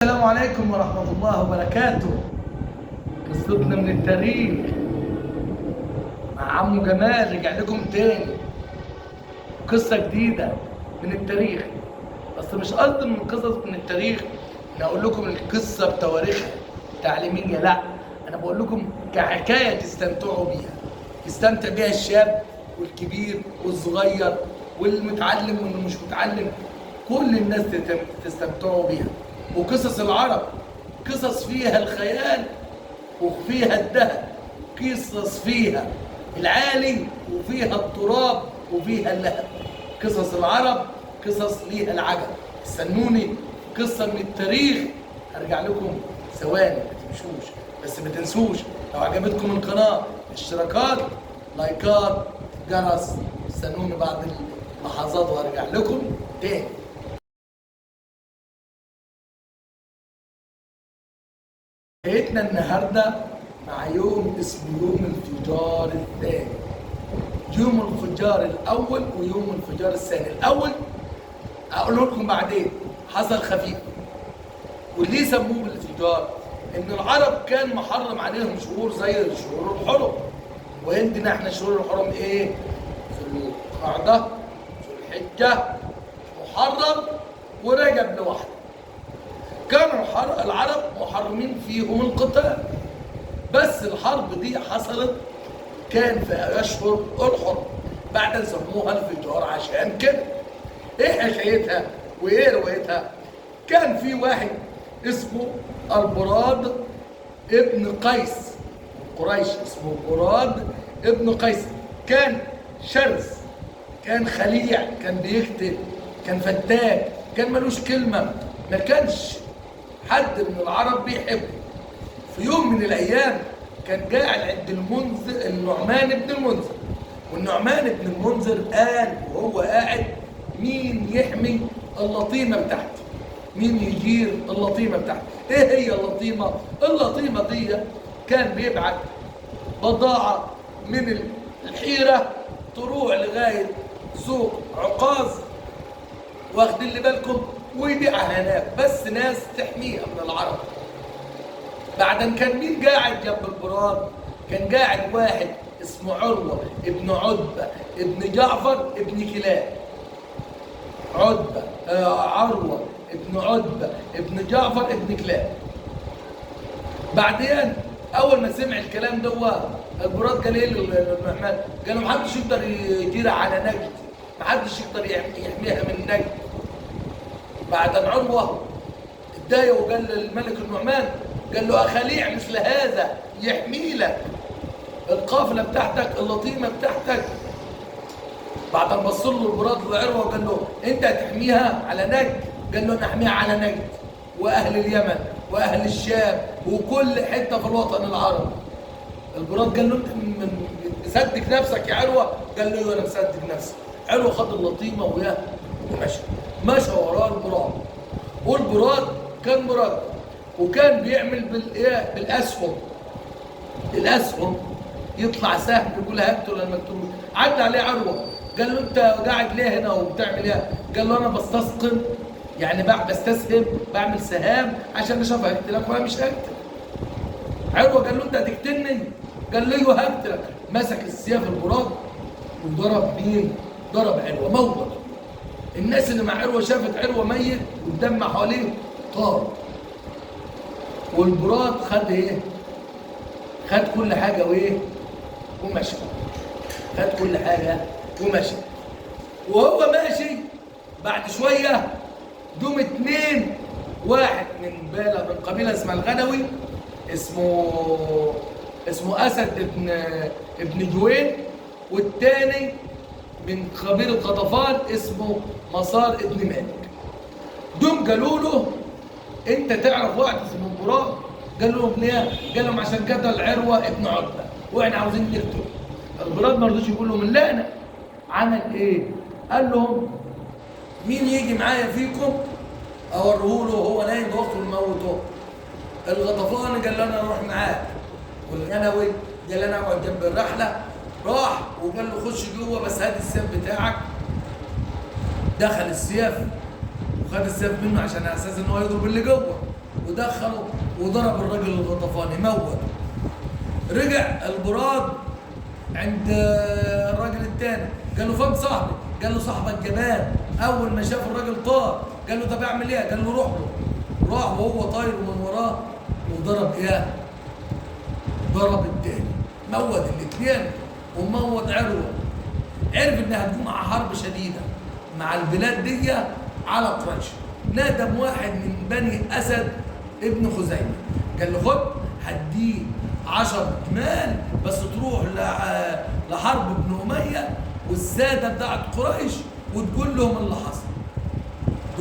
السلام عليكم ورحمة الله وبركاته. قصتنا من التاريخ مع عمو جمال رجع لكم تاني قصة جديدة من التاريخ. بس مش قصدي من قصص من التاريخ ان اقول لكم القصة بتواريخها تعليمية، لا، انا بقول لكم كحكاية تستمتعوا بيها، يستمتع بيها الشاب والكبير والصغير والمتعلم واللي مش متعلم، كل الناس تستمتعوا بيها. وقصص العرب قصص فيها الخيال وفيها الذهب، قصص فيها العالي وفيها التراب وفيها اللهب. قصص العرب قصص ليها العجب. استنوني قصة من التاريخ هرجع لكم ثواني، ما تمشوش، بس ما تنسوش لو عجبتكم القناة اشتراكات، لايكات، جرس. استنوني بعد اللحظات وهرجع لكم تاني. حكايتنا النهارده مع يوم اسمه يوم الفجار الثاني. يوم الفجار الاول ويوم الفجار الثاني. الاول اقول لكم بعدين حصل خفيف. وليه سموه بالفجار؟ ان العرب كان محرم عليهم شهور زي شهور الحرم، وعندنا احنا شهور الحرم ايه؟ ذو القعده، ذو الحجه، محرم، ورجب لوحده. كانوا العرب محرمين فيهم القتال، بس الحرب دي حصلت كان في اشهر الحرم، بعد سموها الفجار عشان كده. ايه حكايتها وايه روايتها؟ كان في واحد اسمه البراد ابن قيس قريش، اسمه براد ابن قيس. كان شرس، كان خليع، كان بيقتل، كان فتاك، كان ملوش كلمه، ما كانش حد من العرب بيحبه. في يوم من الايام كان قاعد عند المنذر النعمان بن المنذر، والنعمان بن المنذر قال وهو قاعد: مين يحمي اللطيمه بتاعتي؟ مين يجير اللطيمه بتاعتي؟ ايه هي اللطيمه؟ اللطيمه دي كان بيبعت بضاعه من الحيره تروح لغايه سوق عكاظ، واخدين لي بالكم، ويبيعها هناك، بس ناس تحميها من العرب. بعدين كان مين قاعد جنب البراد؟ كان قاعد واحد اسمه عروة ابن عتبة ابن جعفر ابن كلاب. عروة ابن عتبة ابن جعفر ابن كلاب. بعدين اول ما سمع الكلام ده البراد قال ايه للنعمان؟ قال له محدش يقدر يجيرها على نجد، محدش يقدر يحميها من نجد. بعد عروة اتضايق وقال للملك النعمان، قال له: أخليع مثل هذا يحمي لك القافلة بتاعتك، اللطيمة بتاعتك؟ بعد ما بص له البراد لعروة وقال له: أنت هتحميها على نجد؟ قال له: أنا أحميها على نجد وأهل اليمن وأهل الشام وكل حتة في الوطن العربي. البراد قال له: أنت مصدق نفسك يا عروة؟ قال له: أنا مصدق نفسي. عروة خد اللطيمة وياه مشى وراه البراد. والبراد كان مراد، وكان بيعمل بالاسهم. الاسهم يطلع سهم يقول هبته ولا ما هبتوش. عدى عليه عروه قال له: انت قاعد ليه هنا وبتعمل ايه؟ قال له: انا بستسقم، يعني بستسهم، بعمل سهام عشان اشوف هقتلك ولا مش هقتلك. عروه قال له: انت هتقتلني؟ قال له: ايوه هقتلك. مسك السيف البراد وضرب مين؟ ضرب عروه، موته. الناس اللي مع عروه شافت عروه ميت والدم حواليه طار. والبراد خد ايه؟ خد كل حاجه وايه؟ ومشى. خد كل حاجه ومشى. وهو ماشي بعد شويه جم اتنين، واحد من قبيله اسمها الغنوي، اسمه اسد ابن جوين، والتاني من قبيله غطفان اسمه مسار ابن مالك. دول قالوا له: انت تعرف واحد اسمه براد؟ قال لهم: ليه؟ قال لهم: عشان قتل عروه ابن عتبه واحنا عاوزين نقتله. البراد ما رضوش يقول لهم لا. انا عمل ايه؟ قال لهم: مين يجي معايا فيكم اوريه له وهو نايم واخده يموته؟ الغطفاني قال له: انا اروح معاك. والغنوي قال: انا اقعد جنب الرحله. راح وقال له: خش جوه بس هات السيف بتاعك. دخل السيف وخد السيف منه عشان على اساس ان هو يضرب اللي جوه. ودخله وضرب الراجل الغطفاني موت. رجع البراد عند الراجل التاني قال له فين صاحبي؟ قال له صاحبك جبان. اول ما شاف الراجل طار قال له طب اعمل ايه؟ قال له روح له. راح وهو طاير من وراه وضرب ايه؟ ضرب التاني، موت الاثنين وموت عروه. عرف انها هتقوم مع حرب شديده مع البلاد دي على قريش. نادم واحد من بني اسد ابن خزيمه قال له خد هديك 10 جمال بس تروح لحرب ابن اميه والساده بتاعت قريش وتقول لهم اللي حصل.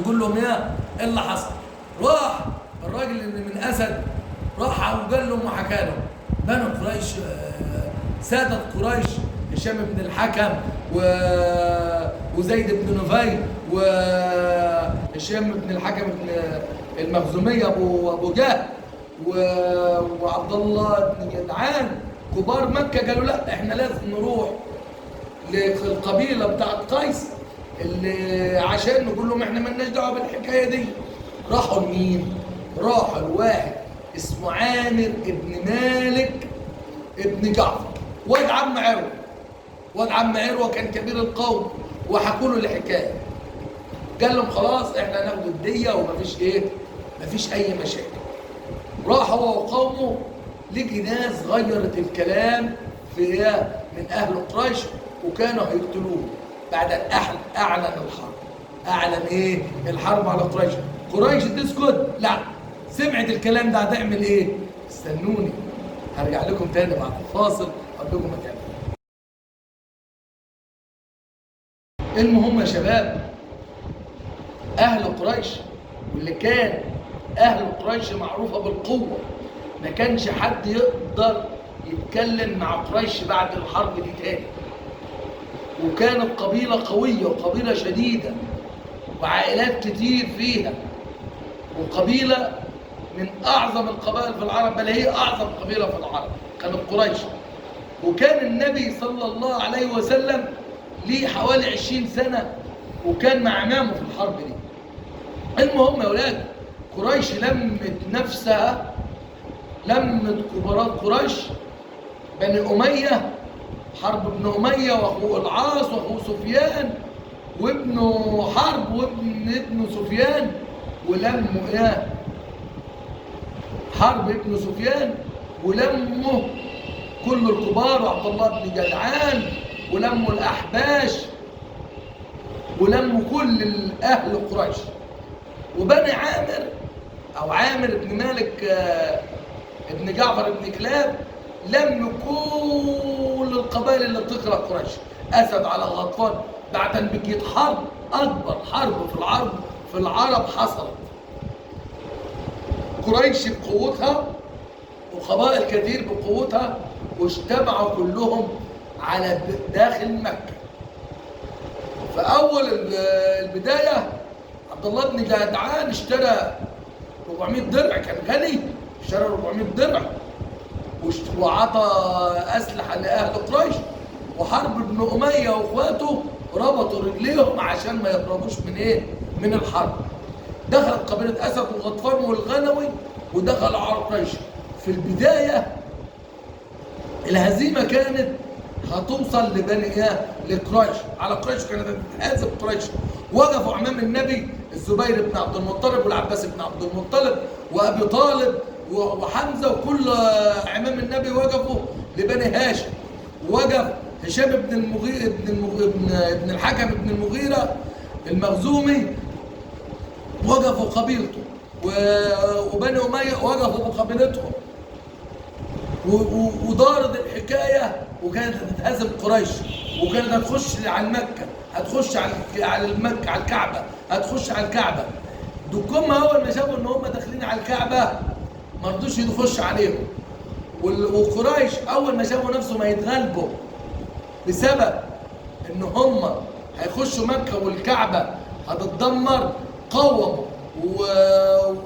تقول لهم ايه اللي حصل. راح الراجل اللي من اسد راح وقال لهم وحكى لهم بنو قريش ساده قريش هشام بن الحكم وزيد بن نفيل وهشام بن الحكم بن المخزوميه ابو جهل وعبد الله بن جدعان كبار مكه قالوا لا احنا لازم نروح للقبيله بتاعت قيس اللي عشان نقول لهم احنا مالناش دعوه بالحكايه دي. راحوا لمين؟ راحوا لواحد اسمه عامر ابن مالك ابن جعفر واد عم عروه. واد عم عروه كان كبير القوم وحكوا له الحكايه. قال لهم خلاص احنا هناخد الديه ومفيش ايه؟ مفيش اي مشاكل. راح هو وقومه لقي ناس غيرت الكلام في ايه؟ من اهل قريش وكانوا هيقتلوه. بعد ان اعلن الحرب. اعلن ايه؟ الحرب على قريش. قريش تسكت؟ لا. سمعت الكلام ده هتعمل ايه؟ استنوني هرجع لكم تاني بعد الفاصل اقول لكم مكان. المهم يا شباب اهل قريش واللي كان اهل قريش معروفه بالقوه ما كانش حد يقدر يتكلم مع قريش بعد الحرب دي تاني. وكانت قبيله قويه وقبيله شديده وعائلات كتير فيها وقبيله من اعظم القبائل في العرب بل هي اعظم قبيله في العرب كانت قريش. وكان النبي صلى الله عليه وسلم ليه حوالي 20 سنه وكان مع امامه في الحرب دي. المهم يا اولاد قريش لمت نفسها لمت كبارات قريش بني اميه حرب ابن اميه واخوه العاص واخوه سفيان وابنه حرب ابن سفيان ولموا ايه؟ حرب ابن سفيان ولموا كل الكبار وعبد الله بن جدعان ولموا الاحباش ولموا كل اهل قريش. وبني عامر او عامر بن مالك ابن جعفر بن كلاب لم كل القبائل اللي بتكره قريش. اسد على غطفان بعد ان بقيت حرب اكبر حرب في العرب حصلت. قريش بقوتها وقبائل كتير بقوتها واجتمعوا كلهم على داخل مكه. فاول البدايه عبد الله بن جدعان اشترى 400 درع كان غني اشترى 400 درع وعطى اسلحه لاهل قريش. وحرب ابن اميه واخواته ربطوا رجليهم عشان ما يهربوش من ايه؟ من الحرب. دخلت قبيله اسد وغطفان والغنوي ودخلوا على قريش. في البدايه الهزيمه كانت هتوصل لبني ايه؟ لقريش على قريش كانت هتتهزم قريش. وقفوا امام النبي الزبير بن عبد المطلب والعباس بن عبد المطلب وابي طالب وحمزه وكل امام النبي وقفوا لبني هاشم. وقف هشام بن المغيرة ابن الحكم بن المغيرة المخزومي وقفوا قبيلته وبني أمية وقفوا بقبيلتهم. ودارت الحكاية وكانت هتتهزم قريش وكانت هتخش على مكة هتخش على مكة على الكعبة هتخش على الكعبة. دكهم أول ما شافوا إن هم داخلين على الكعبة ما رضوش يخش عليهم. وقريش أول ما شافوا نفسهم هيتغلبوا بسبب إن هم هيخشوا مكة والكعبة هتتدمر قوموا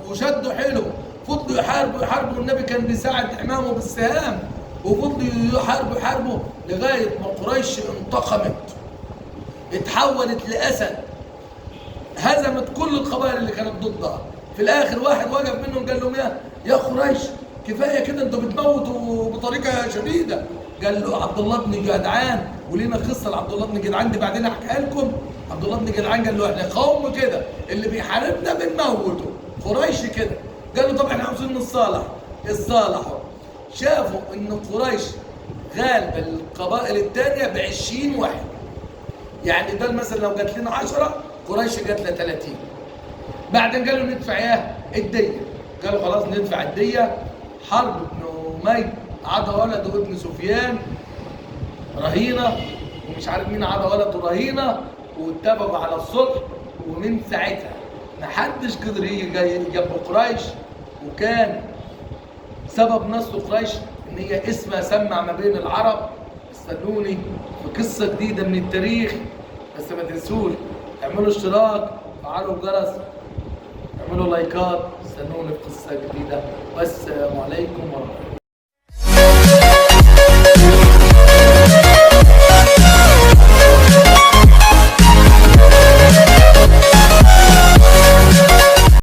وشدوا حيلهم. فضلوا يحاربوا والنبي كان بيساعد إمامه بالسهام وفضلوا يحاربوا لغاية ما قريش انتقمت اتحولت لأسد هزمت كل القبائل اللي كانت ضدها في الاخر واحد وقف منهم قال لهم يا قريش كفايه كده، انتوا بتموتوا بطريقه شديده. قال له عبد الله بن جدعان، ولينا قصه لعبد الله بن جدعان دي بعدين احكيها لكم. عبد الله بن جدعان قال له احنا قوم كده اللي بيحاربنا بنموته، قريش كده. قال له طب احنا عاوزين نتصالح. اتصالحوا، شافوا ان قريش غالب القبائل الثانيه ب 20 واحد. يعني ده مثلا لو جات لنا 10 قريش جات لها 30. بعدين قالوا ندفع ايه؟ الديه. قالوا خلاص ندفع الديه. حرب بن أمية عطى ولده ابن سفيان رهينه، ومش عارف مين عطى ولده رهينه، واتفقوا على الصلح. ومن ساعتها محدش قدر يجي جنب قريش. وكان سبب نصر قريش ان هي اسمها سمع ما بين العرب. استنوني في قصه جديده من التاريخ، بس ما تنسوش اعملوا اشتراك، فعلوا الجرس، اعملوا لايكات، استنوني في قصه جديده. والسلام عليكم ورحمه الله.